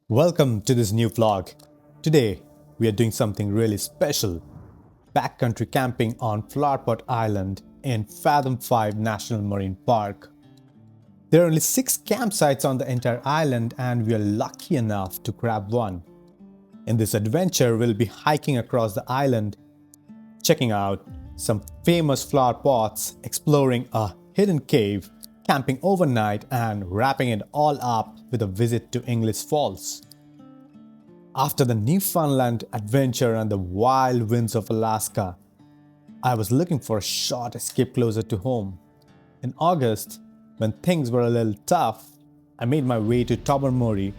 Welcome to this new vlog. Today we are doing something really special. Backcountry camping on Flowerpot Island in Fathom 5 National Marine Park. There are only 6 campsites on the entire island and we are lucky enough to grab one. In this adventure we'll be hiking across the island, checking out some famous flower pots, exploring a hidden cave, camping overnight and wrapping it all up with a visit to Inglis Falls. After the Newfoundland adventure and the wild winds of Alaska, I was looking for a short escape closer to home. In August, when things were a little tough, I made my way to Tobermory,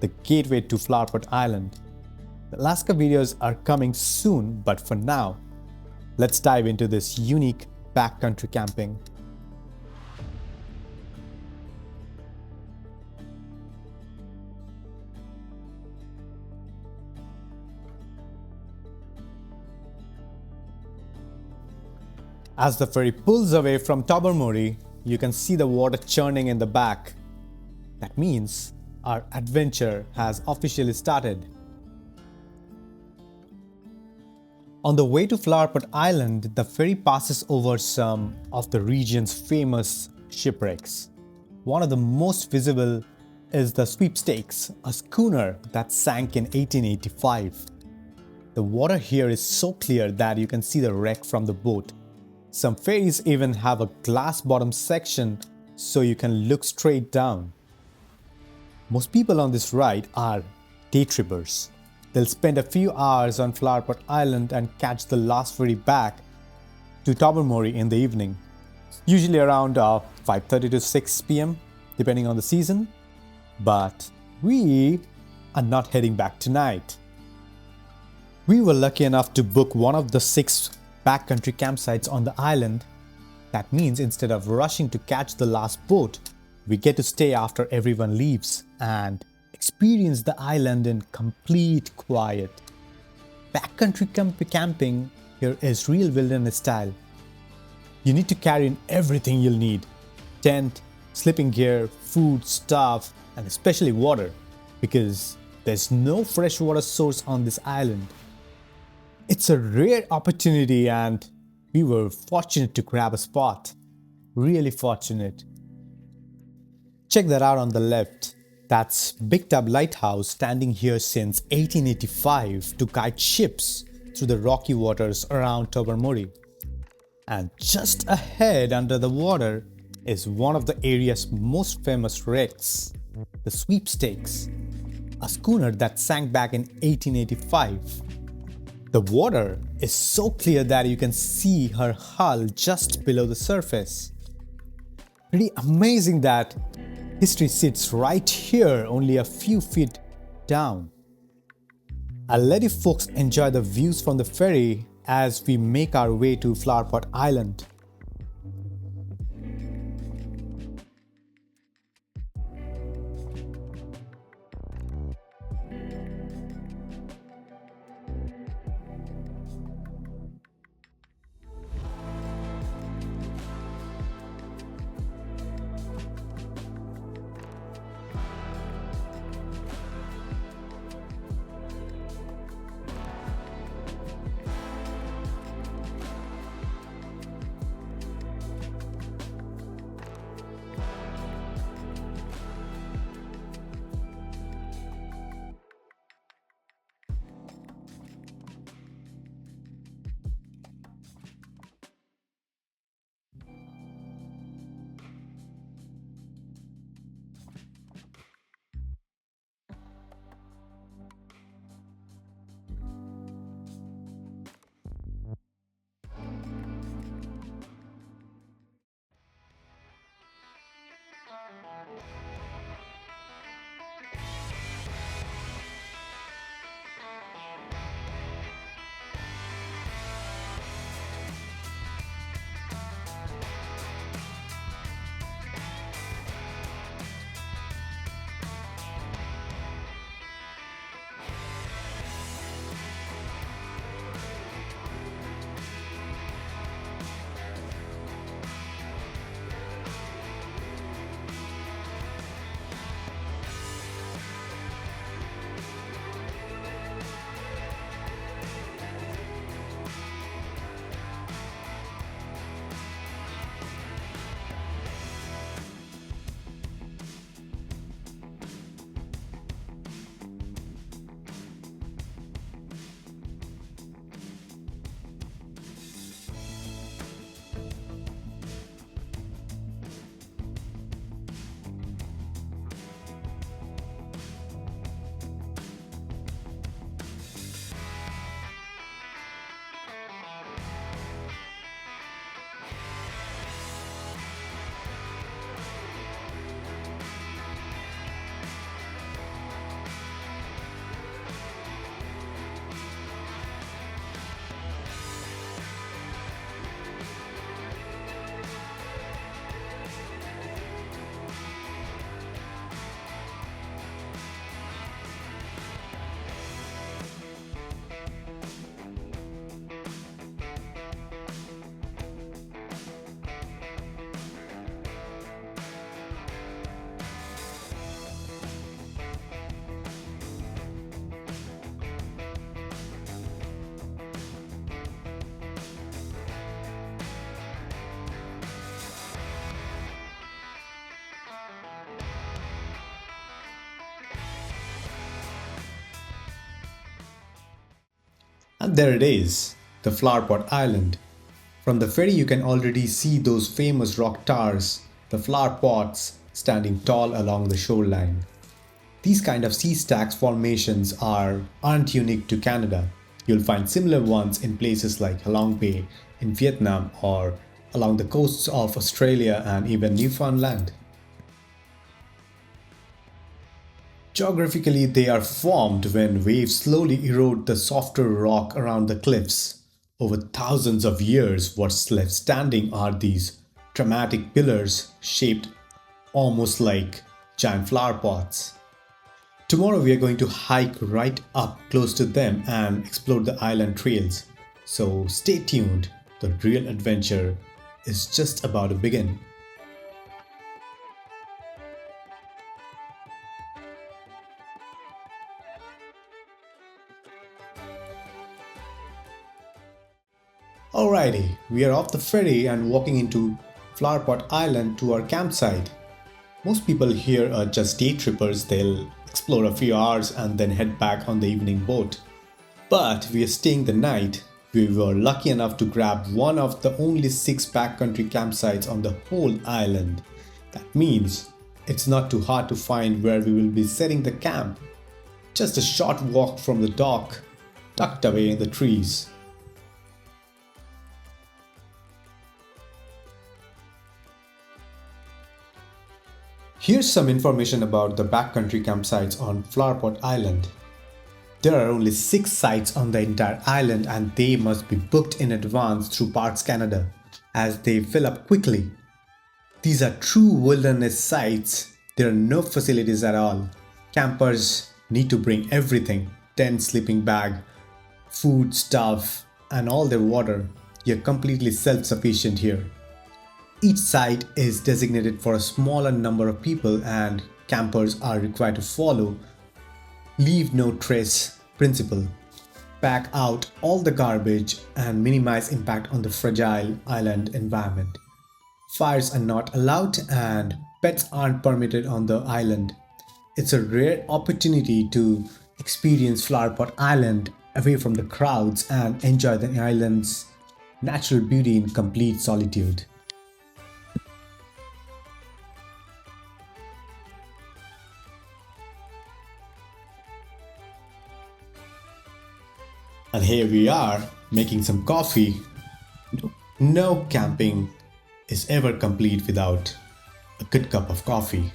the gateway to Flowerpot Island. The Alaska videos are coming soon, but for now, let's dive into this unique backcountry camping. As the ferry pulls away from Tobermory, you can see the water churning in the back. That means our adventure has officially started. On the way to Flowerpot Island, the ferry passes over some of the region's famous shipwrecks. One of the most visible is the Sweepstakes, a schooner that sank in 1885. The water here is so clear that you can see the wreck from the boat. Some ferries even have a glass bottom section so you can look straight down. Most people on this ride are day trippers. They'll spend a few hours on Flowerpot Island and catch the last ferry back to Tobermory in the evening, usually around 5:30 to 6 p.m. depending on the season. But we are not heading back tonight. We were lucky enough to book one of the 6 backcountry campsites on the island. That means instead of rushing to catch the last boat, we get to stay after everyone leaves and experience the island in complete quiet. Backcountry camping here is real wilderness style. You need to carry in everything you'll need: tent, sleeping gear, food, stuff, and especially water, because there's no fresh water source on this island. It's a rare opportunity and we were fortunate to grab a spot. Really fortunate. Check that out on the left. That's Big Tub Lighthouse, standing here since 1885 to guide ships through the rocky waters around Tobermory. And just ahead under the water is one of the area's most famous wrecks, the Sweepstakes, a schooner that sank back in 1885. The water is so clear that you can see her hull just below the surface. Pretty amazing that history sits right here, only a few feet down. I'll let you folks enjoy the views from the ferry as we make our way to Flowerpot Island. And there it is, the Flowerpot Island. From the ferry you can already see those famous rock towers, the flower pots standing tall along the shoreline. These kind of sea stacks formations aren't unique to Canada. You'll find similar ones in places like Halong Bay in Vietnam or along the coasts of Australia and even Newfoundland. Geographically, they are formed when waves slowly erode the softer rock around the cliffs. Over thousands of years, what's left standing are these dramatic pillars shaped almost like giant flower pots. Tomorrow we are going to hike right up close to them and explore the island trails. So stay tuned, the real adventure is just about to begin. Alrighty, we are off the ferry and walking into Flowerpot Island to our campsite. Most people here are just day trippers, they'll explore a few hours and then head back on the evening boat. But we are staying the night. We were lucky enough to grab one of the only 6 backcountry campsites on the whole island. That means it's not too hard to find where we will be setting the camp. Just a short walk from the dock, tucked away in the trees. Here's some information about the backcountry campsites on Flowerpot Island. There are only 6 sites on the entire island and they must be booked in advance through Parks Canada as they fill up quickly. These are true wilderness sites. There are no facilities at all. Campers need to bring everything: tent, sleeping bag, food, stuff, and all their water. You're completely self-sufficient here. Each site is designated for a smaller number of people and campers are required to follow leave no trace principle. Pack out all the garbage and minimize impact on the fragile island environment. Fires are not allowed and pets aren't permitted on the island. It's a rare opportunity to experience Flowerpot Island away from the crowds and enjoy the island's natural beauty in complete solitude. And here we are making some coffee. No camping is ever complete without a good cup of coffee.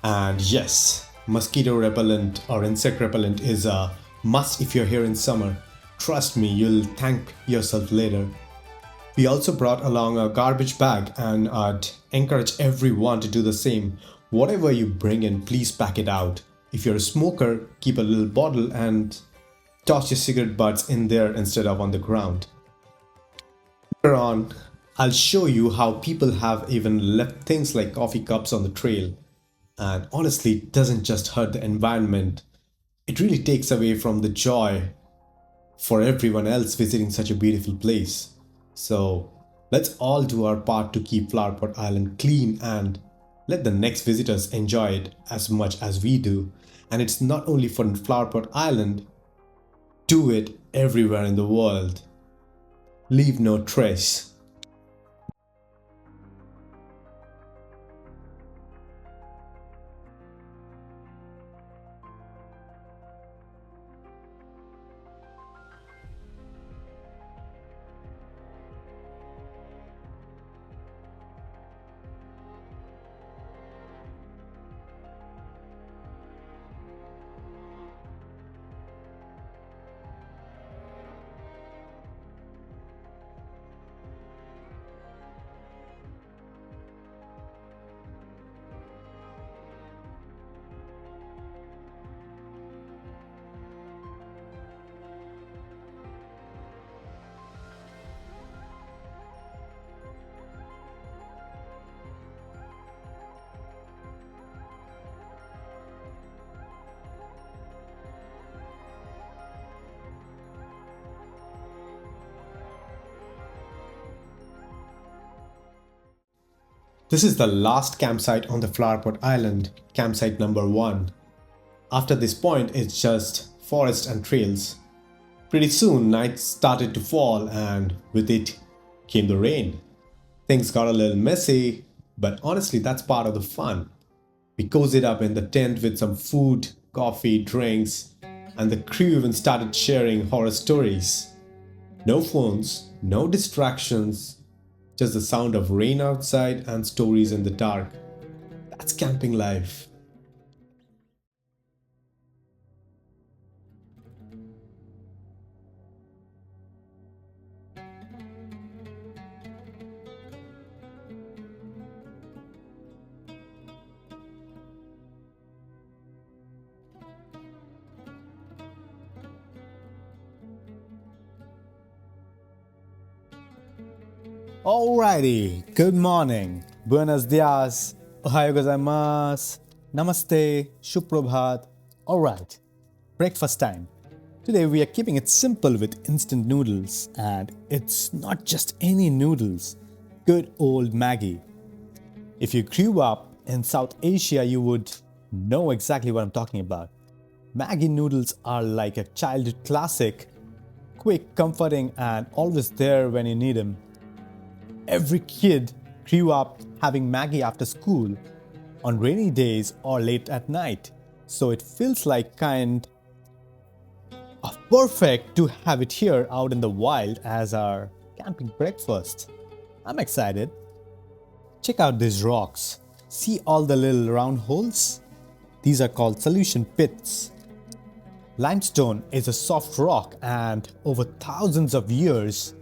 And yes, mosquito repellent or insect repellent is a must if you're here in summer. Trust me, you'll thank yourself later. We also brought along a garbage bag and I'd encourage everyone to do the same. Whatever you bring in, please pack it out. If you're a smoker, keep a little bottle and toss your cigarette butts in there instead of on the ground. Later on, I'll show you how people have even left things like coffee cups on the trail. And honestly, it doesn't just hurt the environment, it really takes away from the joy for everyone else visiting such a beautiful place. So let's all do our part to keep Flowerpot Island clean and let the next visitors enjoy it as much as we do. And it's not only for Flowerpot Island, do it everywhere in the world. Leave no trace. This is the last campsite on the Flowerpot Island, campsite number 1. After this point, it's just forest and trails. Pretty soon, night started to fall, and with it came the rain. Things got a little messy, but honestly, that's part of the fun. We cozied up in the tent with some food, coffee, drinks, and the crew even started sharing horror stories. No phones, no distractions, just the sound of rain outside and stories in the dark. That's camping life. Alrighty, good morning, buenos dias, ohayo gozaimasu, namaste, shuprabhat. Alright, breakfast time. Today we are keeping it simple with instant noodles, and it's not just any noodles, good old Maggi. If you grew up in South Asia, you would know exactly what I'm talking about. Maggi noodles are like a childhood classic, quick, comforting, and always there when you need them. Every kid grew up having Maggi after school, on rainy days or late at night, so it feels like kind of perfect to have it here out in the wild as our camping breakfast. I'm excited. Check out these rocks. See all the little round holes? These are called solution pits. Limestone is a soft rock, and over thousands of years,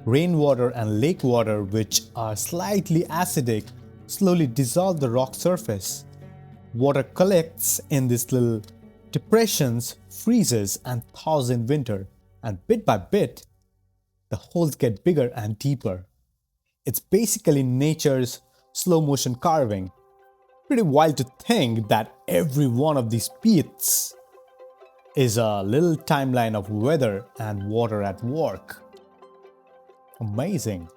rainwater and lake water, which are slightly acidic, slowly dissolve the rock surface. Water collects in these little depressions, freezes, and thaws in winter, and bit by bit, the holes get bigger and deeper. It's basically nature's slow motion carving. Pretty wild to think that every one of these pits is a little timeline of weather and water at work. Amazing.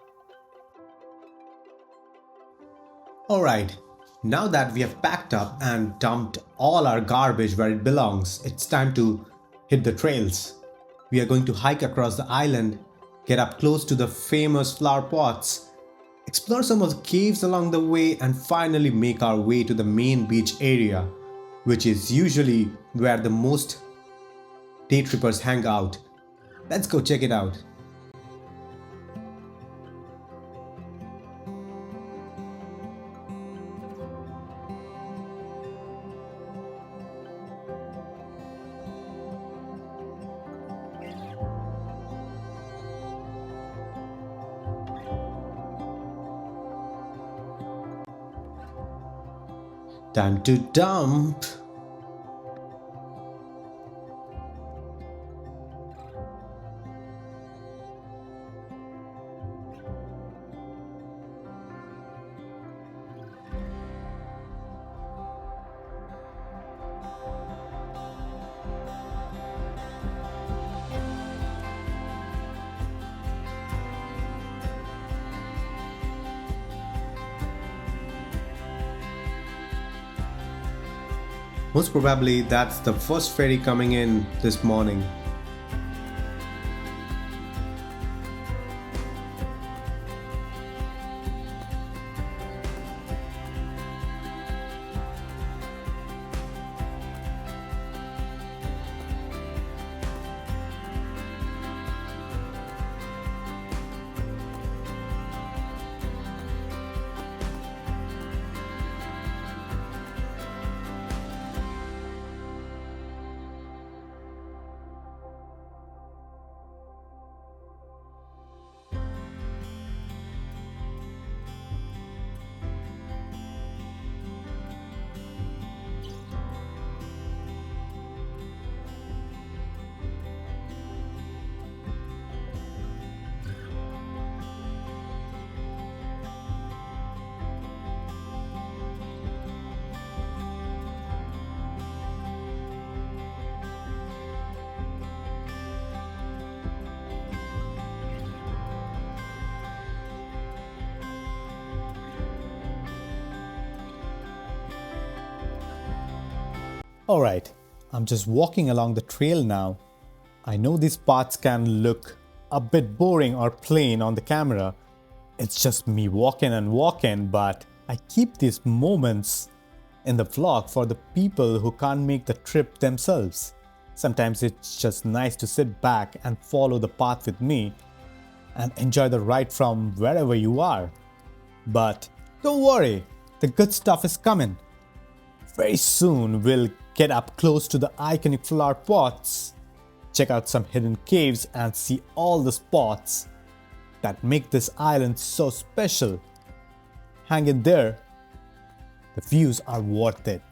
Alright, now that we have packed up and dumped all our garbage where it belongs, it's time to hit the trails. We are going to hike across the island, get up close to the famous flower pots, explore some of the caves along the way, and finally make our way to the main beach area, which is usually where the most day trippers hang out. Let's go check it out. Time to dump. Most probably that's the first ferry coming in this morning. Alright, I'm just walking along the trail now. I know these parts can look a bit boring or plain on the camera. It's just me walking and walking, but I keep these moments in the vlog for the people who can't make the trip themselves. Sometimes it's just nice to sit back and follow the path with me and enjoy the ride from wherever you are. But don't worry, the good stuff is coming. Very soon we'll get up close to the iconic flower pots, check out some hidden caves and see all the spots that make this island so special. Hang in there, the views are worth it.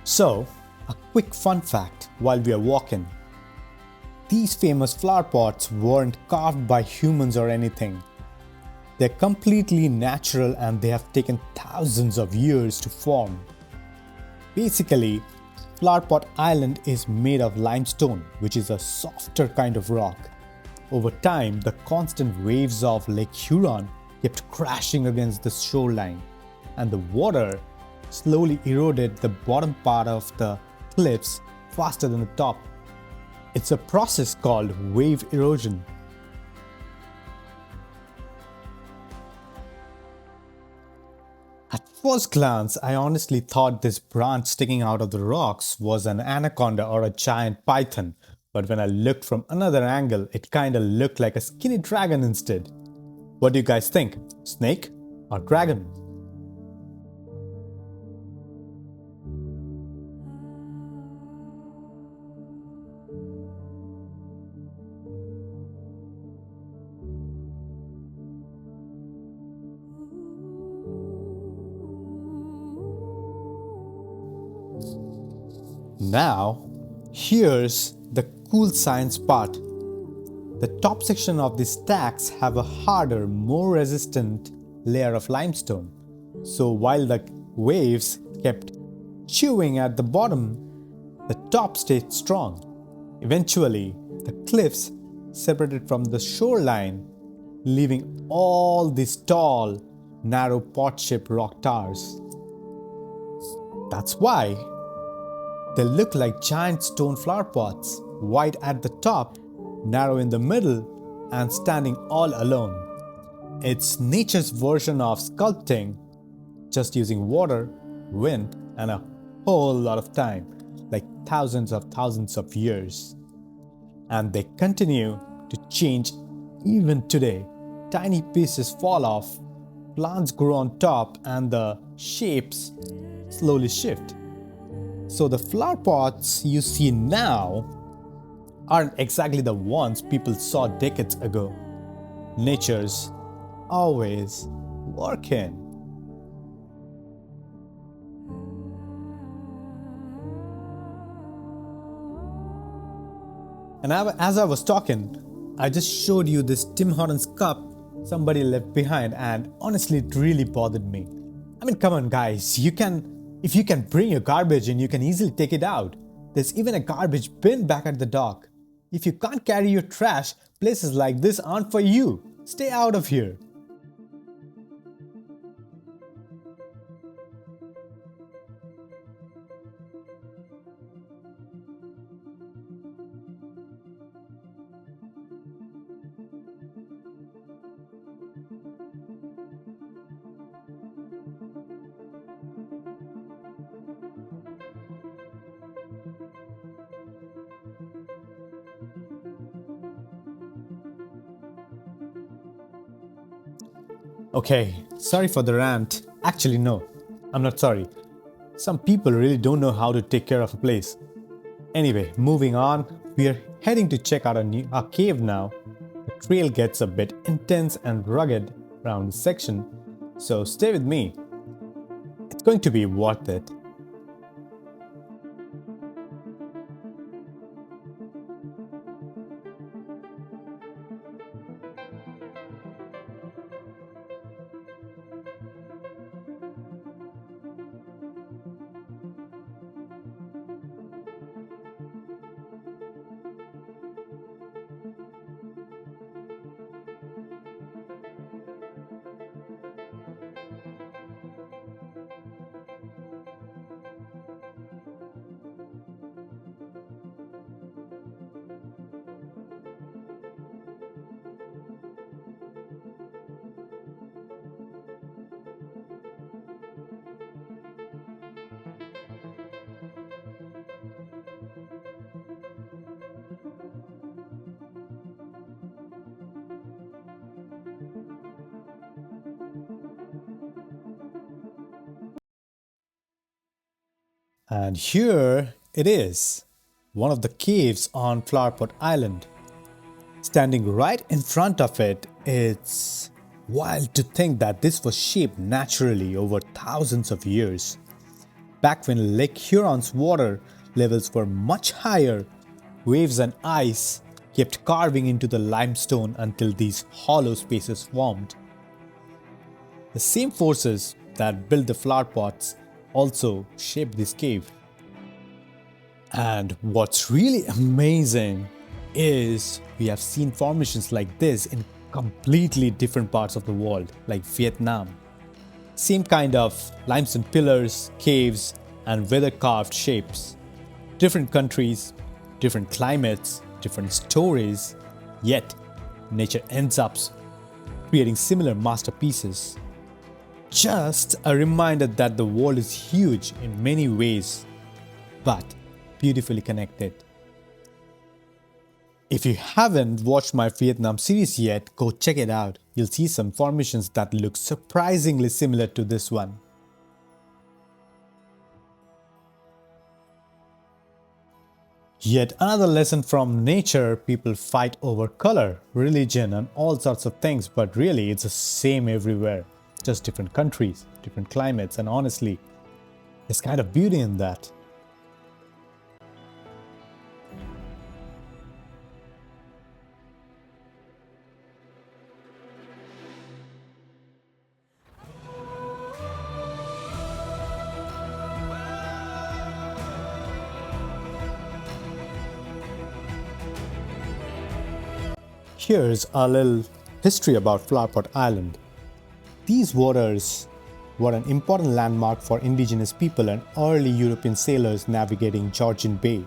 So, a quick fun fact while we are walking. These famous flower pots weren't carved by humans or anything. They're completely natural and they have taken thousands of years to form. Basically, Flowerpot Island is made of limestone, which is a softer kind of rock. Over time, the constant waves of Lake Huron kept crashing against the shoreline, and the water slowly eroded the bottom part of the cliffs faster than the top. It's a process called wave erosion. At first glance, I honestly thought this branch sticking out of the rocks was an anaconda or a giant python, but when I looked from another angle, it kinda looked like a skinny dragon instead. What do you guys think? Snake or dragon? Now, here's the cool science part. The top section of the stacks have a harder, more resistant layer of limestone. So while the waves kept chewing at the bottom, the top stayed strong. Eventually, the cliffs separated from the shoreline, leaving all these tall, narrow pot-shaped rock towers. That's why they look like giant stone flower pots, wide at the top, narrow in the middle, and standing all alone. It's nature's version of sculpting, just using water, wind, and a whole lot of time, like thousands of years. And they continue to change even today. Tiny pieces fall off, plants grow on top, and the shapes slowly shift. So the flower pots you see now aren't exactly the ones people saw decades ago. Nature's always working. And as I was talking, I just showed you this Tim Hortons cup somebody left behind, and honestly it really bothered me. I mean, come on guys, if you can bring your garbage in, you can easily take it out. There's even a garbage bin back at the dock. If you can't carry your trash, places like this aren't for you. Stay out of here. Okay, sorry for the rant. Actually, no, I'm not sorry. Some people really don't know how to take care of a place. Anyway, moving on, we are heading to check out our cave now. The trail gets a bit intense and rugged around this section, so stay with me. It's going to be worth it. And here it is, one of the caves on Flowerpot Island. Standing right in front of it, it's wild to think that this was shaped naturally over thousands of years. Back when Lake Huron's water levels were much higher, waves and ice kept carving into the limestone until these hollow spaces formed. The same forces that built the flower pots also shaped this cave. And what's really amazing is we have seen formations like this in completely different parts of the world, like Vietnam. Same kind of limestone pillars, caves, and weather carved shapes. Different countries, different climates, different stories, yet nature ends up creating similar masterpieces. Just a reminder that the world is huge in many ways, but beautifully connected. If you haven't watched my Vietnam series yet, go check it out. You'll see some formations that look surprisingly similar to this one. Yet another lesson from nature: people fight over color, religion, and all sorts of things, but really it's the same everywhere. Just different countries, different climates, and honestly, there's kind of beauty in that. Here's a little history about Flowerpot Island. These waters were an important landmark for indigenous people and early European sailors navigating Georgian Bay.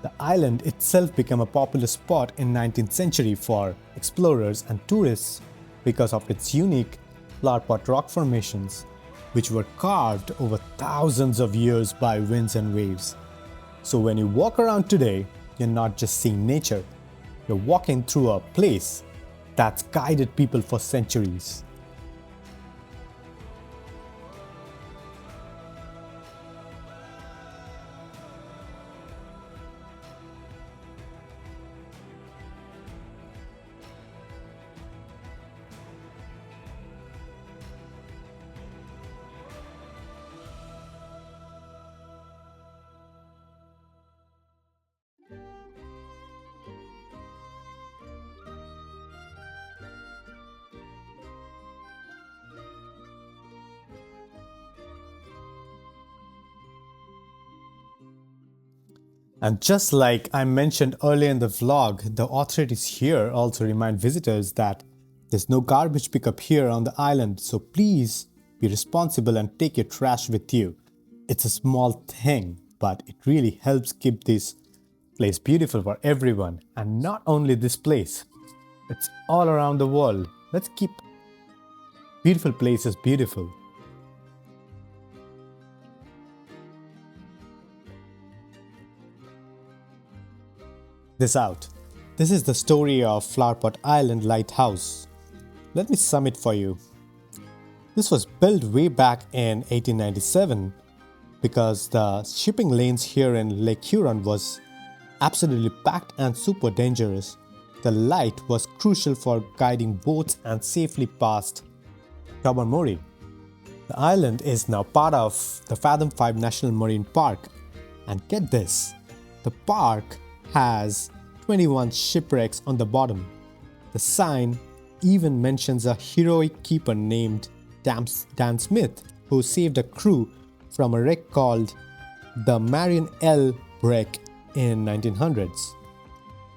The island itself became a popular spot in 19th century for explorers and tourists because of its unique flowerpot rock formations, which were carved over thousands of years by winds and waves. So when you walk around today, you're not just seeing nature, you're walking through a place that's guided people for centuries. And just like I mentioned earlier in the vlog, the authorities here also remind visitors that there's no garbage pickup here on the island, so please be responsible and take your trash with you. It's a small thing, but it really helps keep this place beautiful for everyone. And not only this place, it's all around the world. Let's keep beautiful places beautiful. This out. This is the story of Flowerpot Island Lighthouse. Let me sum it for you. This was built way back in 1897 because the shipping lanes here in Lake Huron was absolutely packed and super dangerous. The light was crucial for guiding boats and safely past Tobermory. The island is now part of the Fathom 5 National Marine Park. And get this, the park has 21 shipwrecks on the bottom. The sign even mentions a heroic keeper named Dan Smith, who saved a crew from a wreck called the Marion L. wreck in 1900s.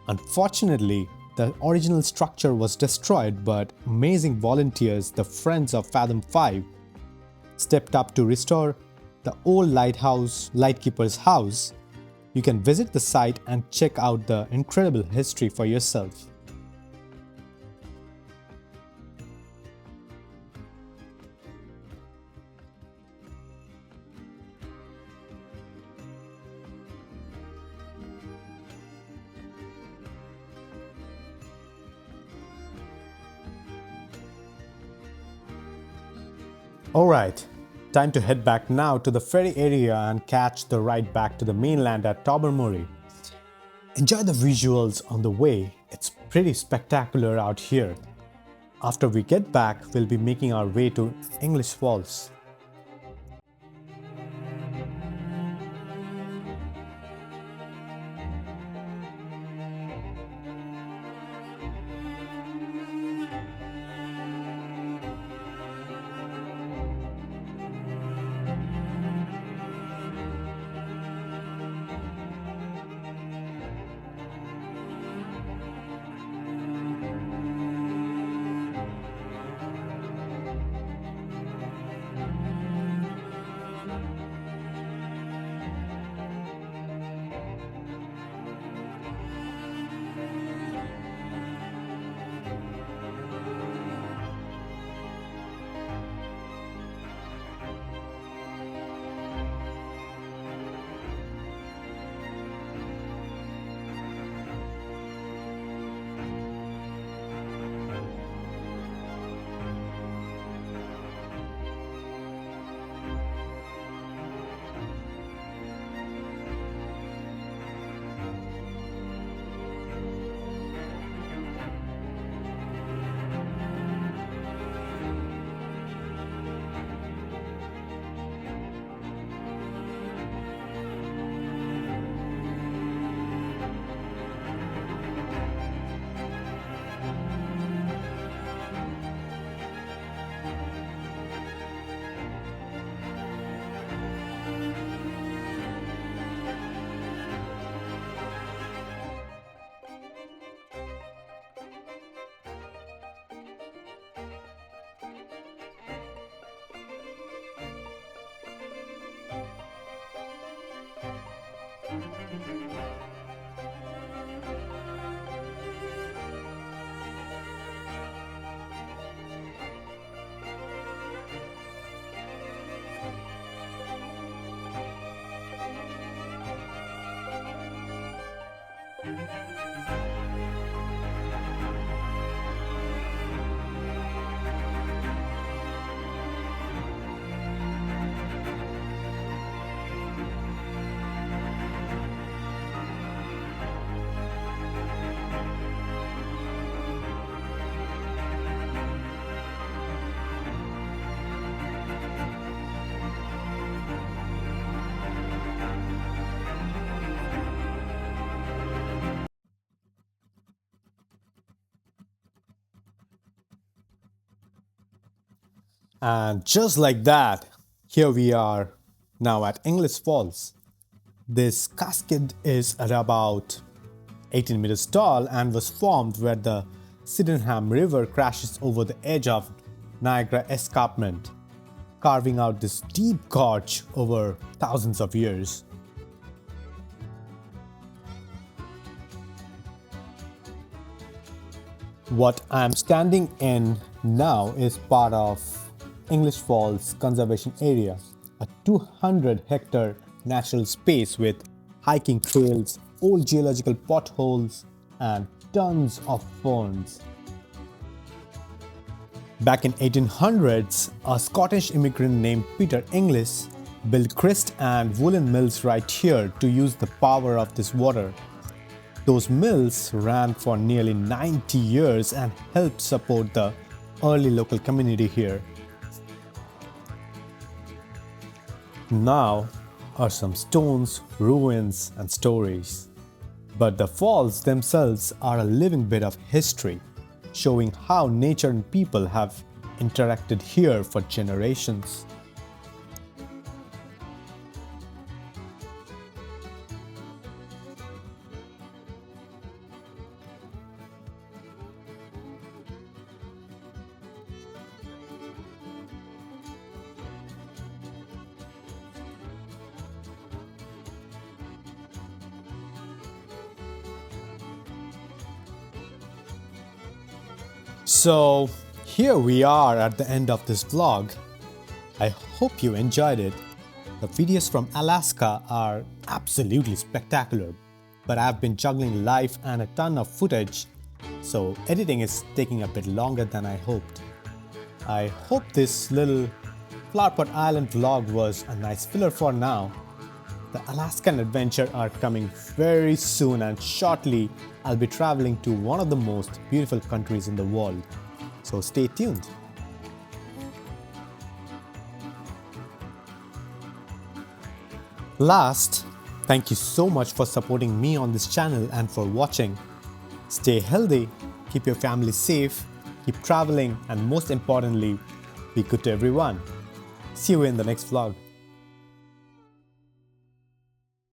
Unfortunately, the original structure was destroyed, but amazing volunteers, the Friends of Fathom 5, stepped up to restore the old lightkeeper's house. You can visit the site and check out the incredible history for yourself. Alright, time to head back now to the ferry area and catch the ride back to the mainland at Tobermory. Enjoy the visuals on the way, it's pretty spectacular out here. After we get back, we'll be making our way to Inglis Falls. And just like that, here we are now at Inglis Falls. This cascade is at about 18 meters tall and was formed where the Sydenham River crashes over the edge of Niagara Escarpment, carving out this deep gorge over thousands of years. What I'm standing in now is part of Inglis Falls Conservation Area, a 200-hectare natural space with hiking trails, old geological potholes, and tons of ferns. Back in 1800s, a Scottish immigrant named Peter Inglis built grist and woolen mills right here to use the power of this water. Those mills ran for nearly 90 years and helped support the early local community here. Now are some stones, ruins, and stories. But the falls themselves are a living bit of history, showing how nature and people have interacted here for generations. So here we are at the end of this vlog. I hope you enjoyed it. The videos from Alaska are absolutely spectacular, but I've been juggling life and a ton of footage, so editing is taking a bit longer than I hoped. I hope this little Flowerpot Island vlog was a nice filler for now. The Alaskan adventure are coming very soon, and shortly I'll be traveling to one of the most beautiful countries in the world. So stay tuned. Last, thank you so much for supporting me on this channel and for watching. Stay healthy, keep your family safe, keep traveling, and most importantly, be good to everyone. See you in the next vlog.